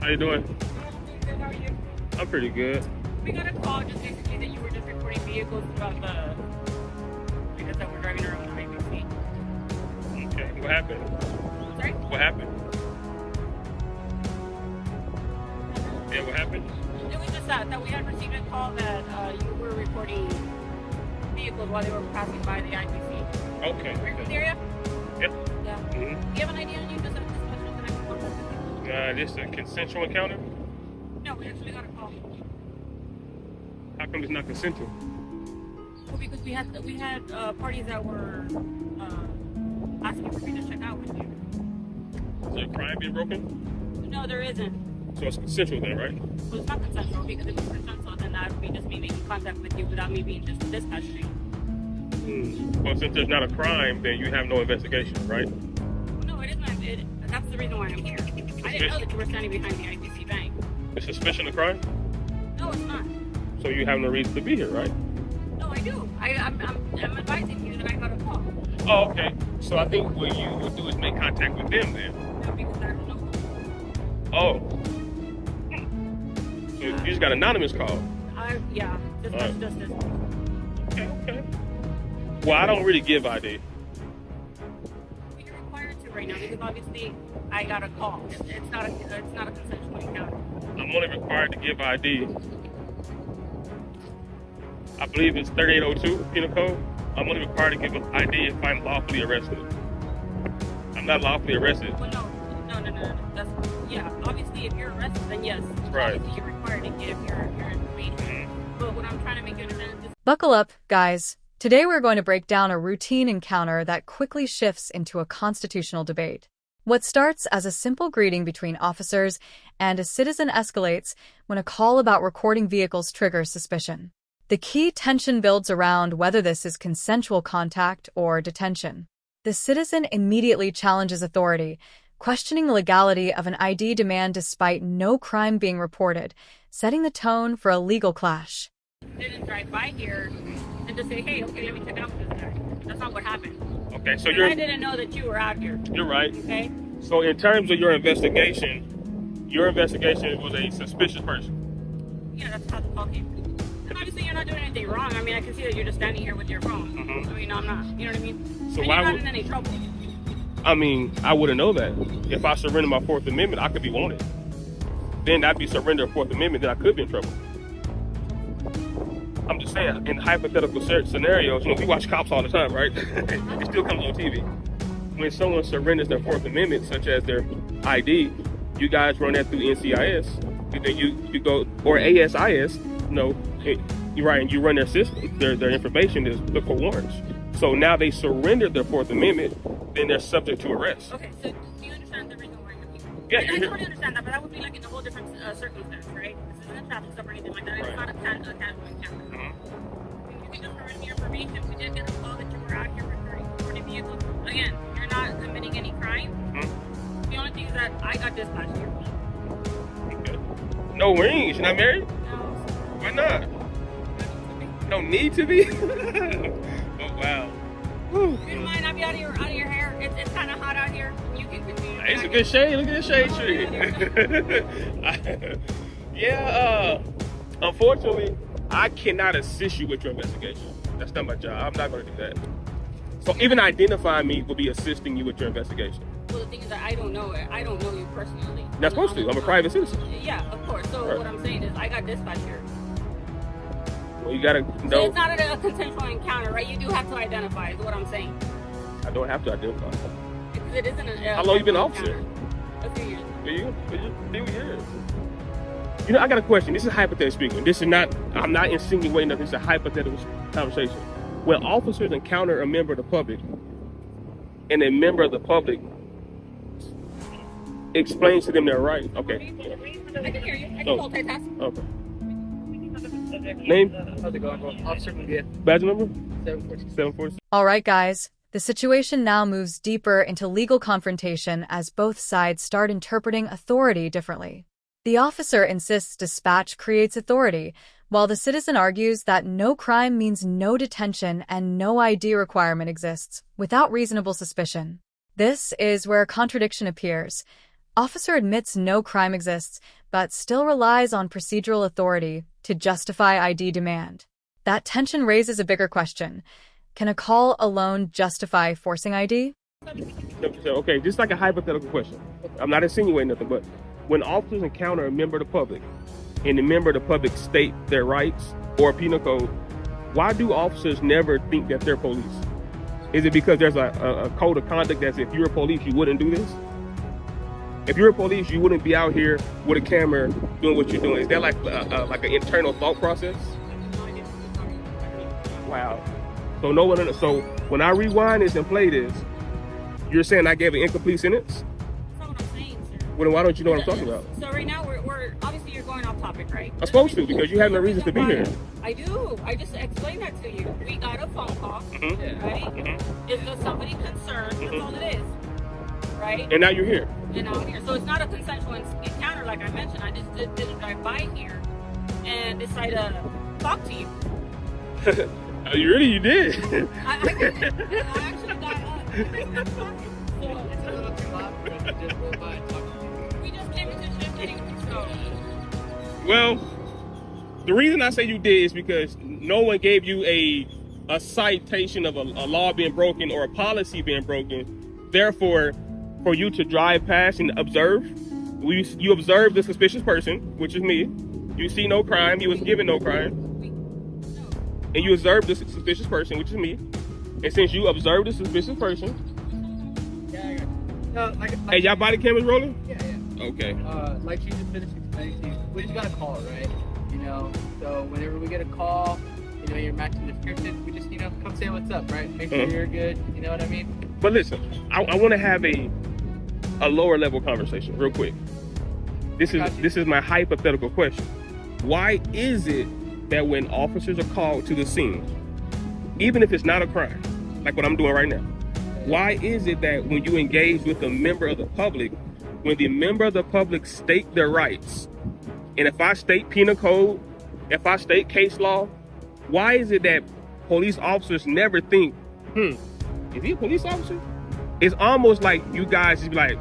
How you doing? Good, how are you? I'm pretty good. We got a call just basically that you were just reporting vehicles throughout because that we're driving around on IBC. Okay. What happened? Sorry? What happened? Yeah, what happened? It was just that we had received a call that you were reporting vehicles while they were passing by the IBC. Okay. Are you from the area? Yep. Yeah. Mm-hmm. Do you have an idea on you just of this question that I can contact with you? This is a consensual encounter? No, we actually got a call. How come it's not consensual? Well, because we had parties that were asking for me to check out with you. Is there a crime being broken? No, there isn't. So it's consensual then, right? Well, it's not consensual because if it's consensual, then that would be just me making contact with you without me being just dispatching. Well, since there's not a crime, then you have no investigation, right? No, it isn't. That's the reason why I'm here. I didn't know that you were standing behind the IBC bank. The suspicion of crime? No, it's not. So you have no reason to be here, right? No, I do. I'm advising you that I got a call. Oh, okay. So I think what you would do is make contact with them then. No, because I don't know. Oh. So you just got an anonymous call. Yeah. Just this. Okay. Well, I don't really give ID. But you're required to right now because obviously I got a call. It's not a consensual encounter. I'm only required to give ID. I believe it's 3802 penal code. I'm only required to give ID if I'm lawfully arrested. I'm not lawfully arrested. Well, no. That's obviously if you're arrested, then yes. Right. Obviously you're required to give your information. But what I'm trying to make you understand is Buckle up, guys. Today we're going to break down a routine encounter that quickly shifts into a constitutional debate. What starts as a simple greeting between officers and a citizen escalates when a call about recording vehicles triggers suspicion. The key tension builds around whether this is consensual contact or detention. The citizen immediately challenges authority, questioning the legality of an ID demand despite no crime being reported, setting the tone for a legal clash. didn't drive by here and just say, hey, okay, let me check out this guy. That's not what happened. Okay, so I didn't know that you were out here. You're right. Okay? So in terms of your investigation was a suspicious person. Yeah, that's how the call came. And obviously you're not doing anything wrong. I mean, I can see that you're just standing here with your phone. Mhm. I mean, I'm not. You know what I mean? So and why you're not would- in any trouble. I mean, I wouldn't know that. If I surrender my Fourth Amendment, I could be wanted. Then I'd be surrender Fourth Amendment, then I could be in trouble. I'm just saying, in hypothetical scenarios, we watch cops all the time, right? It still comes on TV. When someone surrenders their Fourth Amendment, such as their ID, you guys run that through NCIS, and then you go, or ASIS, you're right, and you run their system, their information is look for warrants. So now they surrendered their Fourth Amendment, then they're subject to arrest. Okay, so do you understand the reason why you're here? Yeah, I totally understand that, but that would be like in a whole different circumstance, right? This isn't a traffic stop or anything like that. It's Right. not a casual encounter. Mhm. You can just provide me information. We did get a call that you were out here recording vehicles. Again, you're not committing any crime. Mhm. The only thing is that I got dispatched here. Okay. No rings. You're not married? No. Why not? Don't need to be? Oh, wow. Whew. You don't mind? I'll be out of your hair. It's kind of hot out here. You can continue. It's a good shade. Look at this shade tree. Yeah, unfortunately, I cannot assist you with your investigation. That's not my job. I'm not going to do that. So even identifying me will be assisting you with your investigation. Well, the thing is that I don't know it. I don't know you personally. Not supposed to. I'm a private citizen. Yeah, of course. So Right. what I'm saying is I got dispatched here. Well, you got to So know. it's not a consensual encounter, right? You do have to identify, is what I'm saying. I don't have to identify. Because it isn't a. How long you been an officer? A few years. For you? Few years. I got a question. This is hypothetical speaking. This is not, I'm not insinuating that this is a hypothetical conversation. When officers encounter a member of the public, and a member of the public explains to them their right. Okay. I can hear you. I can Oh. multitask. Okay. Name? How's it going? Officer Mungia, Badge number? 746. 746. All right, guys. The situation now moves deeper into legal confrontation as both sides start interpreting authority differently. The officer insists dispatch creates authority, while the citizen argues that no crime means no detention and no ID requirement exists without reasonable suspicion. This is where a contradiction appears. Officer admits no crime exists, but still relies on procedural authority to justify ID demand. That tension raises a bigger question. Can a call alone justify forcing ID? Okay, just like a hypothetical question. I'm not insinuating nothing, but when officers encounter a member of the public and the member of the public state their rights or penal code, why do officers never think that they're police? Is it because there's a code of conduct that if you're a police, you wouldn't do this? If you're a police, you wouldn't be out here with a camera doing what you're doing. Is that like an internal thought process? Wow. So no one. So when I rewind this and play this, you're saying I gave an incomplete sentence? That's not what I'm saying, sir. Well, then why don't you know what I'm talking about? So right now we're obviously you're going off topic, right? I'm supposed to, because you have no reason to be here. I do. I just explained that to you. We got a phone call, right? Is there somebody concerned? That's all it is, right? And now you're here. And now I'm here. So it's not a consensual encounter, like I mentioned. I just didn't drive by here and decide to talk to you. You did. I actually got up. It's a little too loud for us to just go by and talk to you. We just came into shift anyway, so. Well, the reason I say you did is because no one gave you a citation of a law being broken or a policy being broken. Therefore, for you to drive past and observe, you observe the suspicious person, which is me. You see no crime. He was given no crime. And you observe the suspicious person, which is me. And since you observed the suspicious person, Yeah, I got you. No, like hey, y'all body cameras rolling? yeah. Okay. Like she just finished explaining to you, we just got a call, right? You know, so whenever we get a call, you know, you're matching the description, we just, you know, come say what's up, right? Make sure you're good, you know what I mean? But listen, I want to have a lower level conversation real quick. This is my hypothetical question. Why is it that when officers are called to the scene, even if it's not a crime, like what I'm doing right now, why is it that when you engage with a member of the public, when the member of the public state their rights, and if I state penal code, if I state case law, why is it that police officers never think, is he a police officer? It's almost like you guys just be like,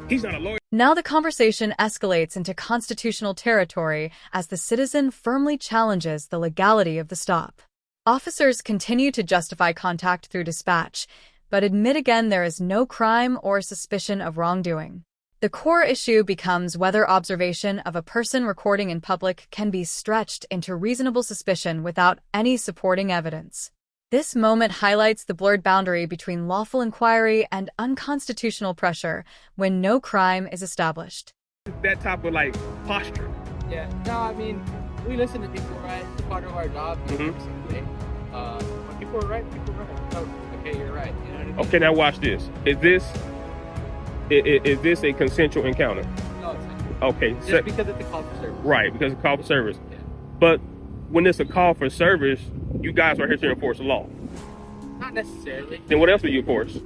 he's not a lawyer. Now the conversation escalates into constitutional territory as the citizen firmly challenges the legality of the stop. Officers continue to justify contact through dispatch, but admit again there is no crime or suspicion of wrongdoing. The core issue becomes whether observation of a person recording in public can be stretched into reasonable suspicion without any supporting evidence. This moment highlights the blurred boundary between lawful inquiry and unconstitutional pressure when no crime is established. That type of like posture. Yeah. No, I mean, we listen to people, right? It's a part of our job. Every single day. When people are right, people are right. Oh, okay, you're right. You know what I mean? Okay, now watch this. Is this a consensual encounter? No, it's not. Okay. Just because it's a call for service. Right, because it's a call for service. Yeah. But when it's a call for service, you guys are here to enforce the law. Not necessarily. Then what else do you enforce?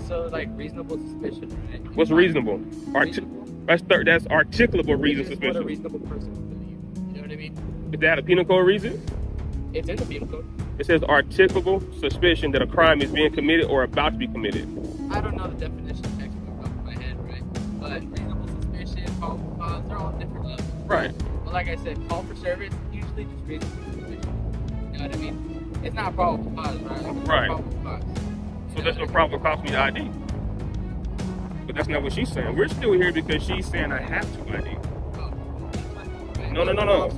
So like reasonable suspicion, right? What's reasonable? Reasonable? That's articulable reason Which is what a suspicion. reasonable person would believe. You know what I mean? Is that a penal code reason? It's in the penal code. It says articulable suspicion that a crime is being committed or about to be committed. I don't know the definition textbook off my head, right? But reasonable suspicion, probable cause, they're all different levels. Right. But like I said, call for service, usually just reasonable suspicion. You know what I mean? It's not probable cause, right? Like, it's Right. Probable cause. So that's what probable cause me to ID. But that's not what she's saying. We're still here because she's saying I have to ID. Oh, right. No.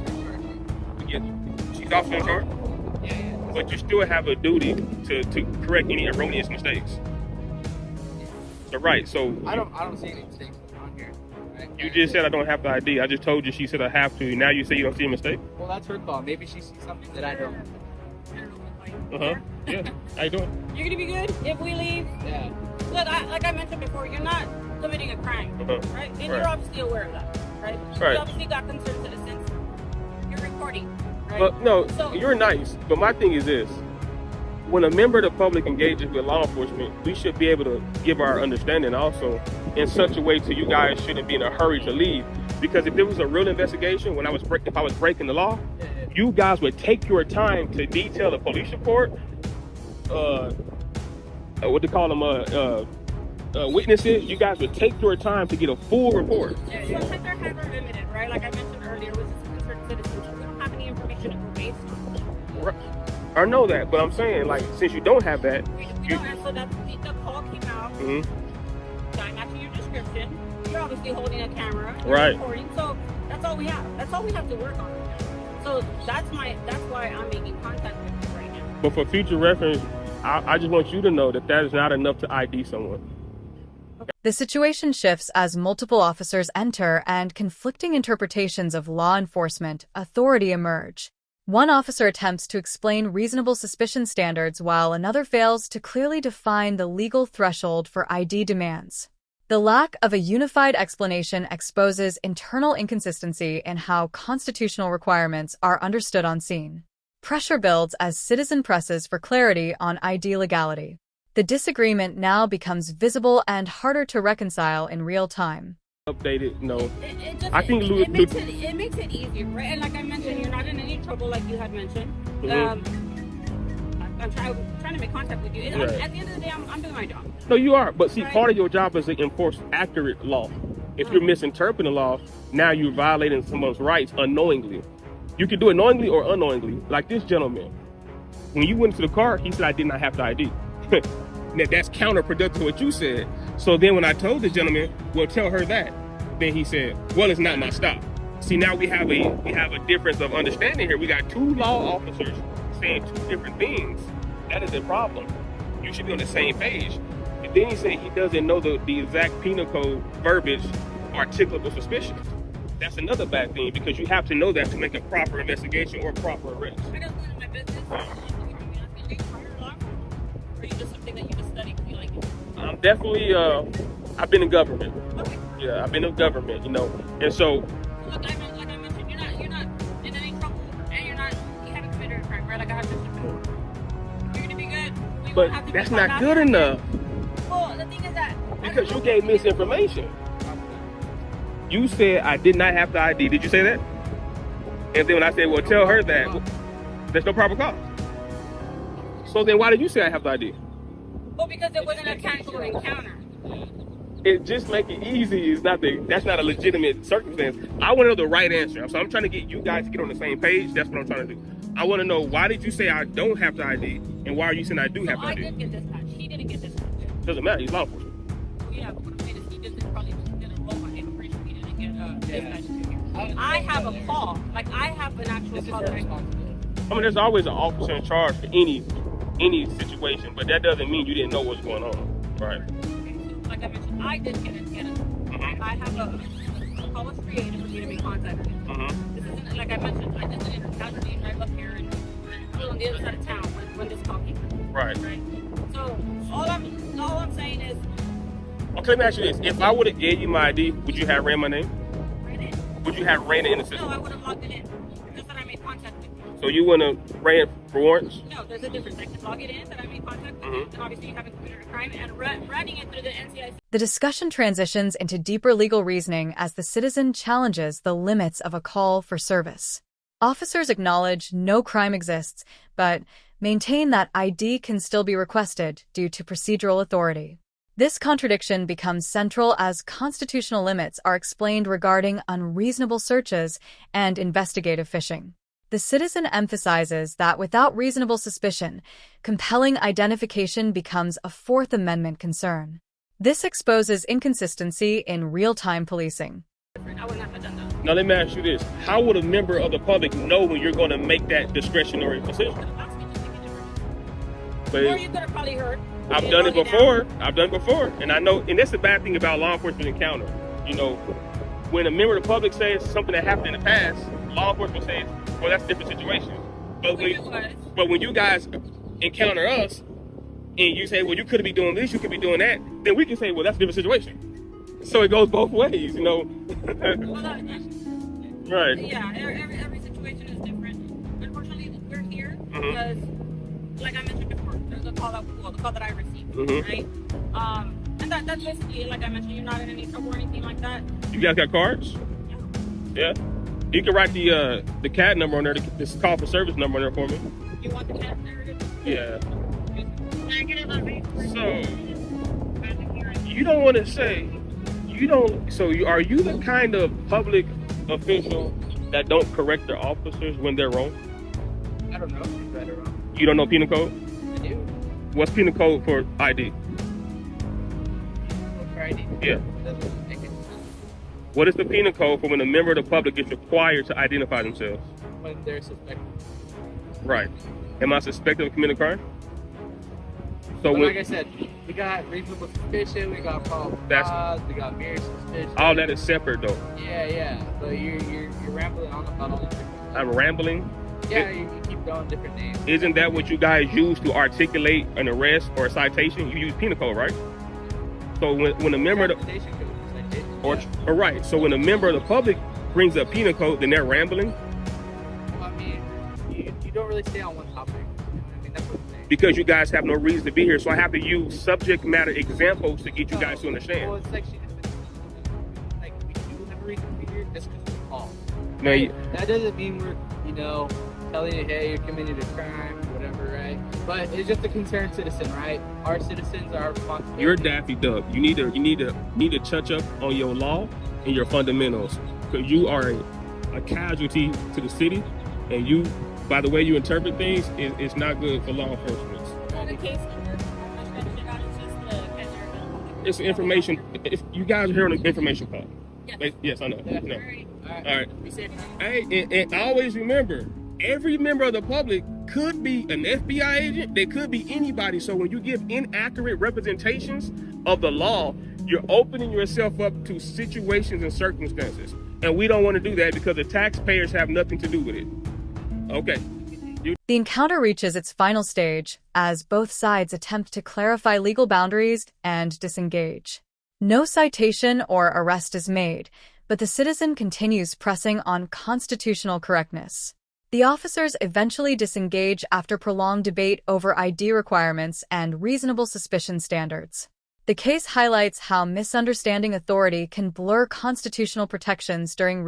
Yeah, she's officer in charge. Yeah. But you still have a duty to correct any erroneous mistakes. So right, so I don't see any mistakes on here. Right? you just said I don't have the ID. I just told you she said I have to. Now you say you don't see a mistake? Well, that's her call. Maybe she sees something that I don't. Yeah. How you doing? You're gonna be good if we leave. Yeah. Look, like I mentioned before, you're not committing a crime, right? And you're obviously aware of that, right? Right. You obviously got concerned citizens. You're recording, right? But no, So- you're nice. But my thing is this. When a member of the public engages with law enforcement, we should be able to give our understanding also in such a way to you guys shouldn't be in a hurry to leave. Because if there was a real investigation, if I was breaking the law, you guys would take your time to detail a police report, what they call them, witness it, you guys would take your time to get a full report. Yeah, sometimes our hands are limited, right? Like I mentioned earlier, with concerned citizens, we don't have any information to go based on. I know that, but I'm saying, like, since you don't have that, We don't, and so that's the call came out. I'm matching your description. You're obviously holding a camera, right? Recording, so that's all we have. That's all we have to work on. So that's why I'm making contact with you right now. But for future reference, I just want you to know that that is not enough to ID someone. The situation shifts as multiple officers enter and conflicting interpretations of law enforcement authority emerge. One officer attempts to explain reasonable suspicion standards while another fails to clearly define the legal threshold for ID demands. The lack of a unified explanation exposes internal inconsistency in how constitutional requirements are understood on scene. Pressure builds as citizen presses for clarity on ID legality. The disagreement now becomes visible and harder to reconcile in real time. Updated, no. I think it makes it easier, right? And like I mentioned, you're not in any trouble, like you had mentioned. I'm trying to make contact with you. At the end of the day, I'm doing my job. No, you are. But see, right? part of your job is to enforce accurate law. If you're misinterpreting the law, now you're violating someone's rights unknowingly. You can do it knowingly or unknowingly. Like this gentleman, when you went to the car, he said, "I did not have the ID." Now, that's counterproductive to what you said. So then when I told the gentleman, well, tell her that, then he said, well, it's not my stop. See, now we have a difference of understanding here. We got two law officers saying two different things. That is a problem. You should be on the same page. And then he said he doesn't know the exact penal code verbiage articulable suspicion. That's another bad thing, because you have to know that to make a proper investigation or proper arrest. I don't know my business. Or you just something that you just study because you like it? I'm definitely, I've been in government. Okay. Yeah, I've been in government, you know. And so, Look, like I mentioned, you're not in any trouble, and you haven't committed a crime, right? Like I have mentioned before. You're gonna be good. but that's not good enough, Well, the thing is that because you gave misinformation. You said I did not have the ID. Did you say that? And then when I said, well, tell her that, well, there's no proper cause. So then why did you say I have the ID? Well, because it wasn't a casual encounter. It just make it easy. That's not a legitimate circumstance. I want to know the right answer. So I'm trying to get you guys to get on the same page. That's what I'm trying to do. I want to know, why did you say I don't have the ID, and why are you saying I do have the I ID? did get dispatched. He didn't get dispatched. Doesn't matter. He's law enforcement. Yeah, but what I'm saying is he probably didn't roll my information. He didn't get dispatched to here. I have a call. Like I have an actual call. I mean, there's always an officer in charge for any situation, but that doesn't mean you didn't know what's going on, right? Like I mentioned, I did get it. I have a call was created for me to make contact with you. This isn't, like I mentioned, I just didn't drive up here and I was on the other side of town when this call came. Right. So all I'm saying is. Okay, let me ask you this: if I would have gave you my ID, would you have ran my name? Ran it? Would you have ran it in the system? No, I would have logged it in. Just that I made contact with you. So you wouldn't have ran for warrants? No, there's a difference. I can log it in that I made contact with you, and obviously you haven't committed a crime, and running it through the NCIC. The discussion transitions into deeper legal reasoning as the citizen challenges the limits of a call for service. Officers acknowledge no crime exists, but maintain that ID can still be requested due to procedural authority. This contradiction becomes central as constitutional limits are explained regarding unreasonable searches and investigative fishing. The citizen emphasizes that without reasonable suspicion, compelling identification becomes a Fourth Amendment concern. This exposes inconsistency in real-time policing. I wouldn't have done that. Now let me ask you this: how would a member of the public know when you're going to make that discretionary decision? Or you could have probably heard. I've done it before, and I know, and that's the bad thing about law enforcement encounter. You know, when a member of the public says something that happened in the past, law enforcement says, well, that's a different situation. But when you guys encounter us, and you say, well, you could be doing this, you could be doing that, then we can say, well, that's a different situation. So it goes both ways, you know. Right. Yeah, every situation is different. Unfortunately, we're here because, like I mentioned before, there's a call that I received, right? And that's basically, like I mentioned, you're not in any trouble or anything like that. You guys got cards? Yeah. You can write the CAD number on there, this call for service number on there for me. You want the CAD narrative? Yeah. So you don't want to say, you don't, so you, are you the kind of public official that don't correct their officers when they're wrong? I don't know if it's right or wrong. You don't know penal code? I do. What's penal code for ID? For ID? Yeah. Doesn't make it What is the penal code for when a member of the public is required to identify themselves? when they're suspected. Right. Am I suspected of committing a crime? So But when, like I said, we got reasonable suspicion, we got probable cause, we got mere suspicion. all that is separate though. Yeah. But you're rambling on about all these different things. I'm rambling. Yeah, you keep throwing different names. Isn't that what you guys use to articulate an arrest or a citation? You use penal code, right? So when a member of the, Citation code, citation, or yeah. right, so when a member of the public brings up penal code, then they're rambling Well, I mean, you don't really stay on one topic. I mean, that's what I'm saying. because you guys have no reason to be here. So I have to use subject matter examples to get you guys to Well, understand. it's like like we do have a reason to be here just because we're called. Now, That doesn't mean we're, telling you, hey, you're committing a crime, whatever, right? But it's just a concerned citizen, right? Our citizens are responsible. you're Daffy Duck. You need to touch up on your law and your fundamentals because you are a casualty to the city, and you, by the way you interpret things, it's not good for law enforcement. The case number, how much registered on it's just the catcher. It's information. If you guys are here on the information call. Yes. Yes, I know. Yeah. No. Alright. All right. Be safe. Hey, and always remember, every member of the public could be an FBI agent. They could be anybody. So when you give inaccurate representations of the law, you're opening yourself up to situations and circumstances. And we don't want to do that because the taxpayers have nothing to do with it. Okay. The encounter reaches its final stage as both sides attempt to clarify legal boundaries and disengage. No citation or arrest is made, but the citizen continues pressing on constitutional correctness. The officers eventually disengage after prolonged debate over ID requirements and reasonable suspicion standards. The case highlights how misunderstanding authority can blur constitutional protections during routine